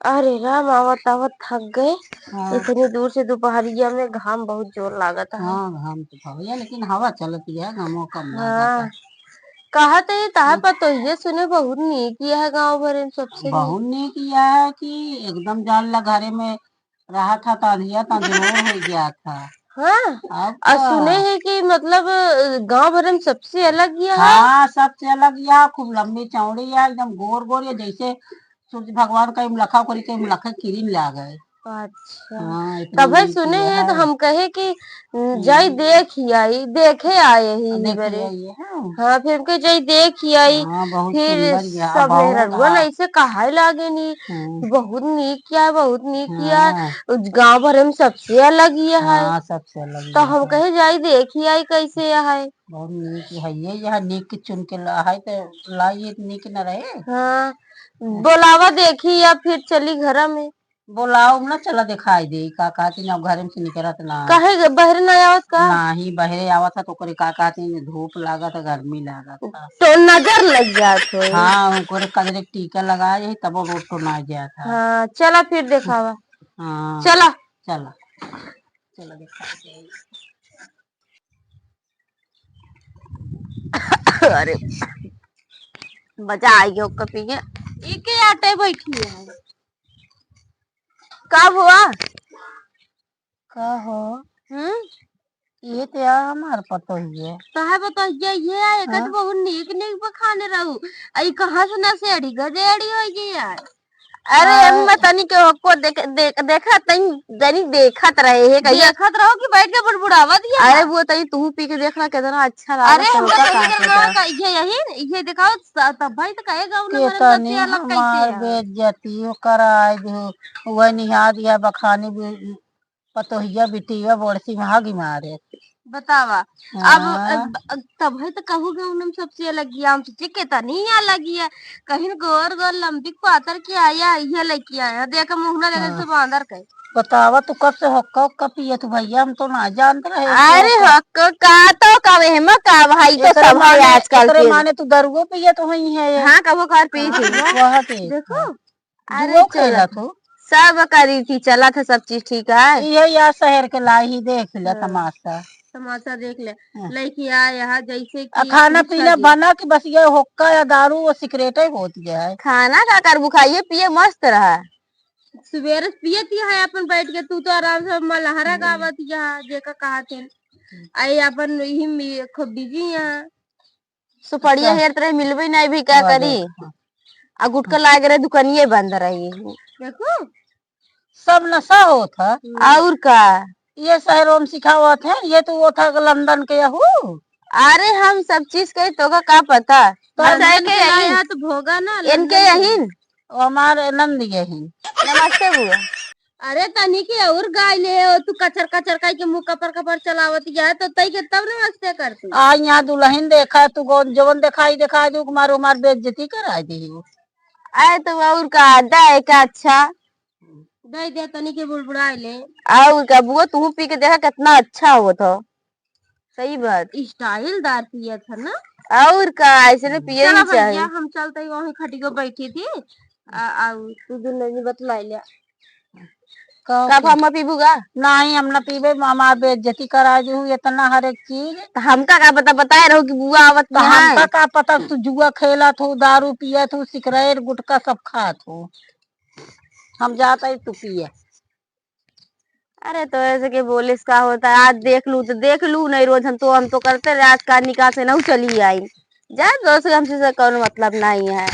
अरे राम, आवत आवत थक गए। हाँ। इतनी दूर से दोपहरिया में घाम बहुत जोर लागत है। हाँ घाम तो भैया लेकिन हवा चलती है घामों कम लागत है। हाँ, कहा तो ये ताहा पर तो ये सुने बहुत नीक यह है गांव भरे में सबसे नीक। बहू ने किया है कि एकदम जान ला घरे में रहा था तांधिया तंदुरुर हो गया था। हाँ, अब और का। सुने हैं कि मतलब गांव भरे में सबसे अलग यह है। हाँ सबसे अलग यह खूब लंबी चौड़ी है एकदम गोर गोर ये जैसे सूर्य भगवान का मुलखा करी के मुलखा किरीन ला गए। अच्छा, हाँ इतनी तब है नीक सुने ये हैं है। तो हम कहे कि जाई हम्म, देख ही आई, देखे आए ही बरे। देखिए ये है। हाँ, फिर के जाई देख ही आई। हाँ बहुत फिर सुंदर यह सब बहुत मेहरुआ हाँ। न ऐसे कहा लागे नी हम्म, बहुत नीक किया है, बहुत नीक किया हाँ है, गांव भरे में सबसे अलग यह है। हाँ सबसे अलग तो ये हम है। कहे जाई देख ही आई कैसे यह है। बहुत नीक है ये यह नीक के चुन के ला है तो लाई नीक न रहे। हाँ, बोलावा देखी या फिर चली घर में। बोलाओ ना चला दिखाई दे का कहती ना घर में से निकलत ना। कहे बहरे न आवत का। ना ही बहरे आवत था तो करे का कहती धूप लागत गर्मी लागत था। तो नजर लग जात हो। हाँ ओकरे कजरे के टीका लगाए तब वो रोड तो ना गया था। हाँ, चला फिर दिखावा। हाँ चला। चला चला दिखाई दे। अरे मजा आई गया कपी के एक ही आटे बैठी है। कब हुआ। का हो। हम्म। ये तो यार हमार पतो ही है। कहा बता ये आएगा तो हाँ बहुत नीक नीक बखाने रहू। आई कहाँ से ना से अड़ी गजेड़ी हो गई यार। अरे आ, अम्मा तनी के को देखा तनी देखत रहे है कहिया देखत रहो कि बैठ के बुड़बुड़ावा दिया। अरे वो तनी तू पी के देखना कितना अच्छा लागत। अरे हमका कहीं का ये यही ये दिखाओ तब भाई तो कहेगा उन्हें के भरे में तनी सबसे अलग कैसे हमार है। बेइज्जती कराय दो वह निहा दिया बखानी पतोहिया बिटिया बड़सी महागी मारे। बतावा। अब हाँ तब है तो कहूँगा उन्हें सबसे अलग गया हम सोचे कितनी अलग है। कहीं गोर गोर लंबी पातर के आया ये लेके आया देख मुहना लगे हाँ से बांदर के। बतावा तू कब से हुक्का हुक्का पिए तू भैया हम तो ना जानते रहे के अरे हुक्का। हक का तो कवे है का भाई तो सब है आजकल एकरे के। माने तू दरुओ पिए तो वही है ये। हाँ कबो कर पी थी हाँ वह के देखो। था। अरे जुओ चला खेला था तू। सब करी थी चला था सब चीज ठीक है। ये या शहर के लाई ही देख ले हाँ, तमाशा। तमाशा देख ले। हाँ। लड़की आया यहाँ जैसे कि खाना पूछा पीना जी। बना कि बस ये हुक्का या दारू वो सिगरेट ही होती है। खाना का कर बुखाइए पिए मस्त रहा। सवेरे पियती है अपन बैठ के तू तो आराम से मलहरा गावत यहाँ जेका कहा थे। आई अपन ही खूब बिजी यहाँ सुपड़िया अच्छा हेर तरह मिलवे नहीं भी क्या वह करी। देख। आ गुटका लाग रहे दुकानिए बंद रही देखो। सब नशा होता। और का। ये शहरों में सिखावत है ये तो वो था लंदन के यहू। अरे हम सब चीज के तो का पता। तो अच्छा के यही तो भोगा ना इनके यही। हमारे नंद यही। नमस्ते बुआ। अरे तनी के और गाय ले तू कचर कचर कह के मुंह कपर कपर चलावत है तो तई के तब नमस्ते करती। आ यहाँ दुल्हन देखा तू जवन दिखाई दिखाई दू मारो मार बेइज्जती कराई दी। आए तो और का अड्डा है का अच्छा। दे दे तनी के बुड़बुड़ा ले। और का बुआ तू पी के देखा कितना अच्छा हो तो। सही बात स्टाइल दार पिया था ना। और का ऐसे पिए ही चाहिए। हम चलते वहीं खटी को बैठी थी तू दुल्हन बतला लिया कब हम पीबूगा। नहीं हम न पीबे मामा बेइज्जती करा दू इतना हर एक चीज। तो हमका का पता बताए रहो कि बुआ आवत तो यहाँ हमका है। का पता तू जुआ खेला तू दारू पिया तू सिगरेट गुटखा सब खा तू। हम जाता ही तू पिए। अरे तो ऐसे के बोलिस का होता है आज देख लू नहीं रोज हम तो करते रहे आज का निकाह से नहीं चली आई। जा दोस्त हमसे कौन मतलब नहीं है।